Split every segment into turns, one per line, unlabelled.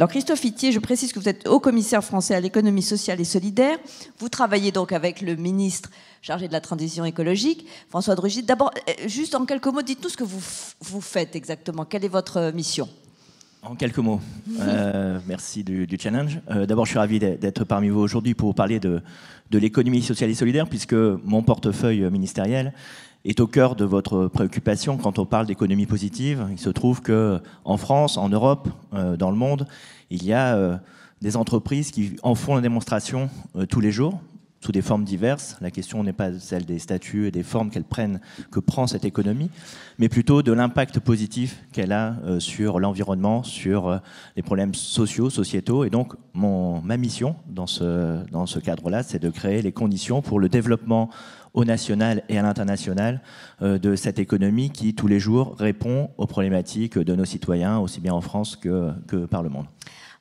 Alors Christophe Ithier, je précise que vous êtes haut-commissaire français à l'économie sociale et solidaire. Vous travaillez donc avec le ministre chargé de la transition écologique, François de Rugy. D'abord, juste en quelques mots, dites-nous ce que vous faites exactement. Quelle est votre mission ?
En quelques mots, merci du challenge. D'abord, je suis ravi d'être parmi vous aujourd'hui pour parler de l'économie sociale et solidaire, puisque mon portefeuille ministériel est au cœur de votre préoccupation quand on parle d'économie positive. Il se trouve qu'en France, en Europe, dans le monde, il y a des entreprises qui en font la démonstration tous les jours, sous des formes diverses. La question n'est pas celle des statuts et des formes que prend cette économie, mais plutôt de l'impact positif qu'elle a sur l'environnement, sur les problèmes sociétaux. Et donc, ma mission dans ce cadre-là, c'est de créer les conditions pour le développement au national et à l'international de cette économie qui, tous les jours, répond aux problématiques de nos citoyens, aussi bien en France que par le monde.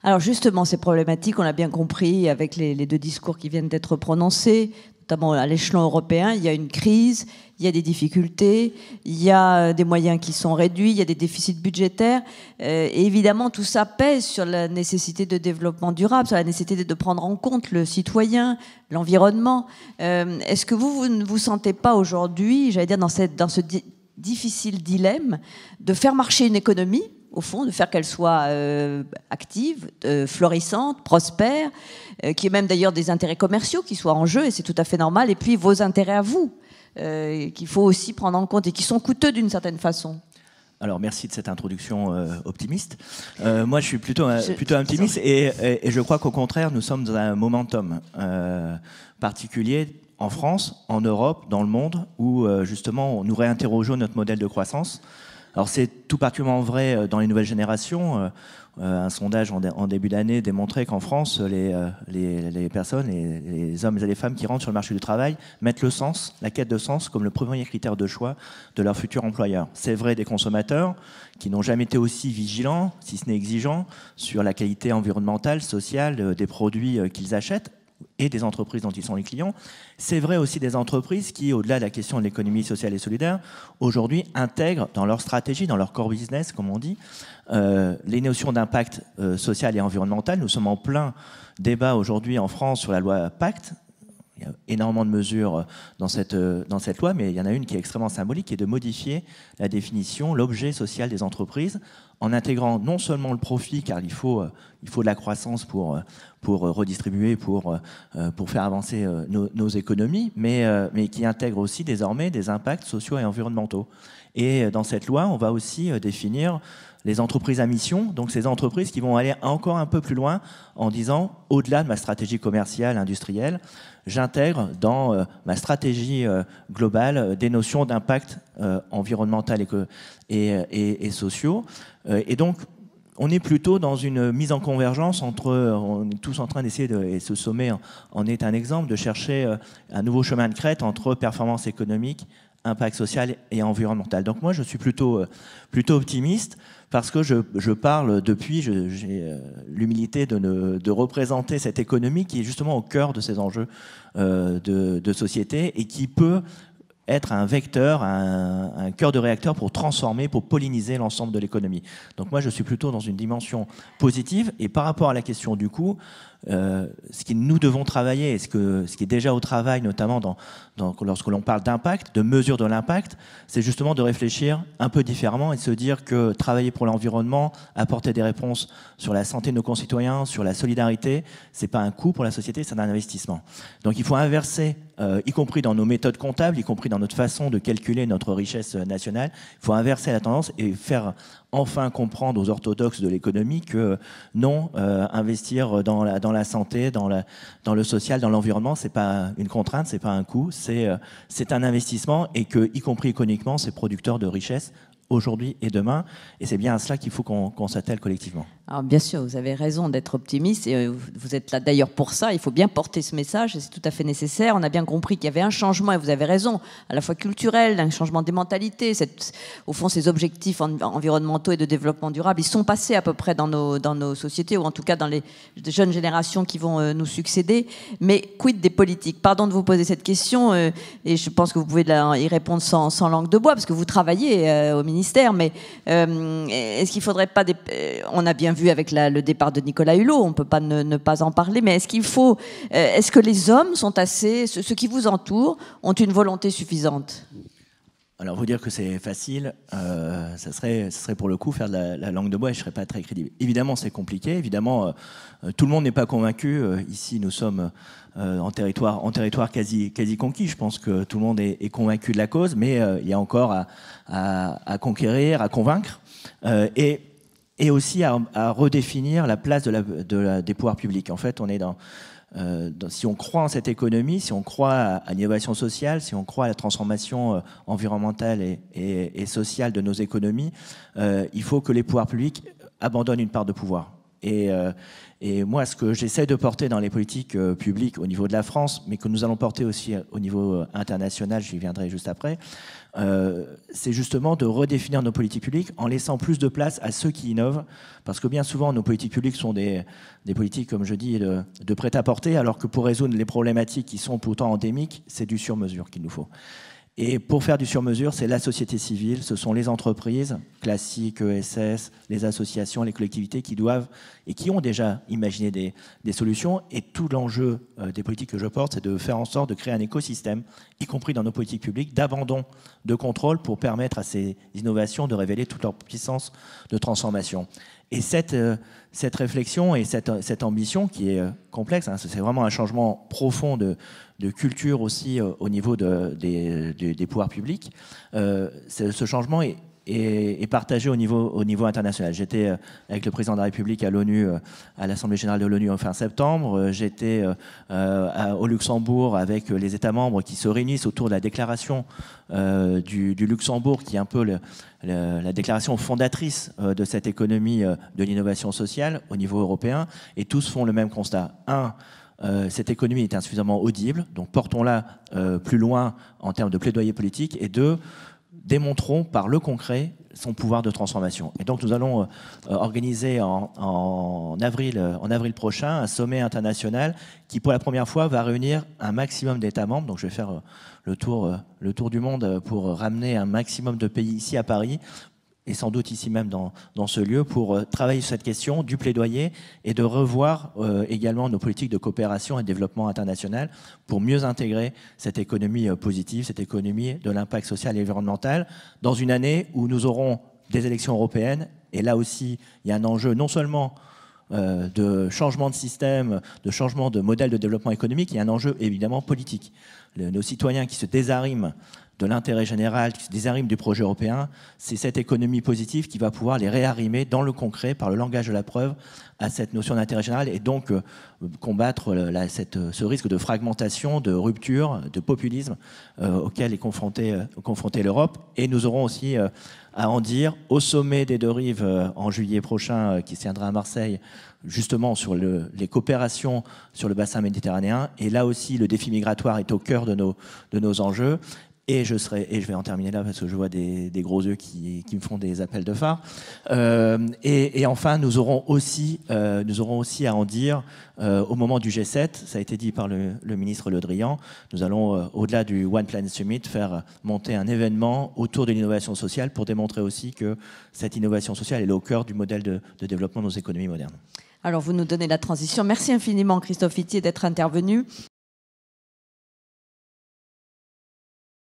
Alors justement, ces problématiques, on l'a bien compris avec les deux discours qui viennent d'être prononcés, notamment à l'échelon européen. Il y a une crise, il y a des difficultés, il y a des moyens qui sont réduits, il y a des déficits budgétaires. Et évidemment, tout ça pèse sur la nécessité de développement durable, sur la nécessité de prendre en compte le citoyen, l'environnement. Est-ce que vous ne vous sentez pas aujourd'hui, j'allais dire, dans ce difficile dilemme, de faire marcher une économie, au fond, de faire qu'elle soit active, florissante, prospère, qu'il y ait même d'ailleurs des intérêts commerciaux qui soient en jeu, et c'est tout à fait normal, et puis vos intérêts à vous, qu'il faut aussi prendre en compte, et qui sont coûteux d'une certaine façon.
Alors, merci de cette introduction optimiste. Moi, je suis plutôt optimiste, et je crois qu'au contraire, nous sommes dans un momentum particulier en France, en Europe, dans le monde, où justement, nous réinterrogeons notre modèle de croissance. Alors c'est tout particulièrement vrai dans les nouvelles générations. Un sondage en début d'année démontrait qu'en France, les personnes, les hommes et les femmes qui rentrent sur le marché du travail mettent le sens, la quête de sens, comme le premier critère de choix de leur futur employeur. C'est vrai des consommateurs qui n'ont jamais été aussi vigilants, si ce n'est exigeants, sur la qualité environnementale, sociale des produits qu'ils achètent, et des entreprises dont ils sont les clients. C'est vrai aussi des entreprises qui, au-delà de la question de l'économie sociale et solidaire, aujourd'hui intègrent dans leur stratégie, dans leur core business, comme on dit, les notions d'impact social et environnemental. Nous sommes en plein débat aujourd'hui en France sur la loi Pacte. Il y a énormément de mesures dans cette loi, mais il y en a une qui est extrêmement symbolique, qui est de modifier la définition, l'objet social des entreprises, en intégrant non seulement le profit, car il faut de la croissance pour redistribuer, pour faire avancer nos économies, mais qui intègre aussi désormais des impacts sociaux et environnementaux. Et dans cette loi, on va aussi définir les entreprises à mission, donc ces entreprises qui vont aller encore un peu plus loin en disant, au-delà de ma stratégie commerciale, industrielle, j'intègre dans ma stratégie globale des notions d'impact environnemental et sociaux. Et donc, on est plutôt dans une mise en convergence on est tous en train d'essayer, et ce sommet en est un exemple, de chercher un nouveau chemin de crête entre performance économique, impact social et environnemental. Donc moi, je suis plutôt optimiste parce que je parle depuis, j'ai l'humilité de représenter cette économie qui est justement au cœur de ces enjeux de société et qui peut être un vecteur, un cœur de réacteur pour transformer, pour polliniser l'ensemble de l'économie. Donc moi, je suis plutôt dans une dimension positive. Et par rapport à la question du coût, ce que nous devons travailler, et ce qui est déjà au travail, notamment lorsque l'on parle d'impact, de mesure de l'impact, c'est justement de réfléchir un peu différemment et de se dire que travailler pour l'environnement, apporter des réponses sur la santé de nos concitoyens, sur la solidarité, c'est pas un coût pour la société, c'est un investissement. Donc il faut inverser, y compris dans nos méthodes comptables, y compris dans notre façon de calculer notre richesse nationale, il faut inverser la tendance et faire enfin comprendre aux orthodoxes de l'économie que non, investir dans la santé, dans le social, dans l'environnement, c'est pas une contrainte, c'est pas un coût, c'est un investissement et que, y compris économiquement, c'est producteur de richesse aujourd'hui et demain. Et c'est bien à cela qu'il faut qu'on s'attelle collectivement.
Alors bien sûr, vous avez raison d'être optimiste et vous êtes là d'ailleurs pour ça. Il faut bien porter ce message et c'est tout à fait nécessaire. On a bien compris qu'il y avait un changement, et vous avez raison, à la fois culturel, un changement des mentalités. Au fond, ces objectifs environnementaux et de développement durable, ils sont passés à peu près dans nos sociétés, ou en tout cas dans les jeunes générations qui vont nous succéder. Mais quid des politiques? Pardon de vous poser cette question et je pense que vous pouvez y répondre sans langue de bois, parce que vous travaillez au ministère ministère, mais est-ce qu'il ne faudrait pas... on a bien vu avec le départ de Nicolas Hulot, on ne peut pas ne pas en parler, mais est-ce que les hommes sont assez... Ceux qui vous entourent ont une volonté suffisante ?
Alors, vous dire que c'est facile, ça serait pour le coup faire de la langue de bois et je ne serais pas très crédible. Évidemment, c'est compliqué. Évidemment, tout le monde n'est pas convaincu. Ici, nous sommes en territoire quasi conquis. Je pense que tout le monde est convaincu de la cause, mais il y a encore à conquérir, à convaincre et aussi à redéfinir la place des pouvoirs publics. En fait, on est si on croit en cette économie, si on croit à l'innovation sociale, si on croit à la transformation environnementale et sociale de nos économies, il faut que les pouvoirs publics abandonnent une part de pouvoir. Et moi, ce que j'essaie de porter dans les politiques publiques au niveau de la France, mais que nous allons porter aussi au niveau international, j'y viendrai juste après, c'est justement de redéfinir nos politiques publiques en laissant plus de place à ceux qui innovent, parce que bien souvent nos politiques publiques sont des politiques, comme je dis, de prêt-à-porter, alors que pour résoudre les problématiques qui sont pourtant endémiques, c'est du sur-mesure qu'il nous faut. Et pour faire du sur-mesure, c'est la société civile, ce sont les entreprises classiques, ESS, les associations, les collectivités qui doivent et qui ont déjà imaginé des solutions. Et tout l'enjeu des politiques que je porte, c'est de faire en sorte de créer un écosystème, y compris dans nos politiques publiques, d'abandon de contrôle pour permettre à ces innovations de révéler toute leur puissance de transformation. Et cette réflexion et cette ambition qui est complexe, hein, c'est vraiment un changement profond de culture aussi au niveau des pouvoirs publics. Ce changement est partagé au niveau international. J'étais avec le président de la République à l'ONU, à l'Assemblée générale de l'ONU en fin septembre. J'étais au Luxembourg avec les États membres qui se réunissent autour de la déclaration du Luxembourg, qui est un peu la déclaration fondatrice de cette économie de l'innovation sociale au niveau européen. Et tous font le même constat. Cette économie est insuffisamment audible, donc portons-la plus loin en termes de plaidoyer politique. Et deux, démontrons par le concret son pouvoir de transformation. Et donc nous allons organiser en avril prochain un sommet international qui pour la première fois va réunir un maximum d'États membres. Donc je vais faire le tour du monde pour ramener un maximum de pays ici à Paris et sans doute ici même dans ce lieu, pour travailler sur cette question du plaidoyer et de revoir également nos politiques de coopération et de développement international pour mieux intégrer cette économie positive, cette économie de l'impact social et environnemental, dans une année où nous aurons des élections européennes. Et là aussi, il y a un enjeu non seulement de changement de système, de changement de modèle de développement économique, il y a un enjeu évidemment politique. Nos citoyens qui se désariment de l'intérêt général, qui se désarriment du projet européen, c'est cette économie positive qui va pouvoir les réarrimer dans le concret, par le langage de la preuve, à cette notion d'intérêt général et donc combattre ce risque de fragmentation, de rupture, de populisme auquel est confrontée l'Europe. Et nous aurons aussi à en dire au sommet des deux rives en juillet prochain, qui se tiendra à Marseille, justement sur les coopérations sur le bassin méditerranéen. Et là aussi, le défi migratoire est au cœur de nos enjeux. Et je vais en terminer là parce que je vois des gros yeux qui me font des appels de phare. Et enfin, nous aurons aussi à en dire au moment du G7. Ça a été dit par le ministre Le Drian. Nous allons, au-delà du One Planet Summit, faire monter un événement autour de l'innovation sociale pour démontrer aussi que cette innovation sociale est au cœur du modèle de développement de nos économies modernes.
Alors, vous nous donnez la transition. Merci infiniment, Christophe Itier, d'être intervenu.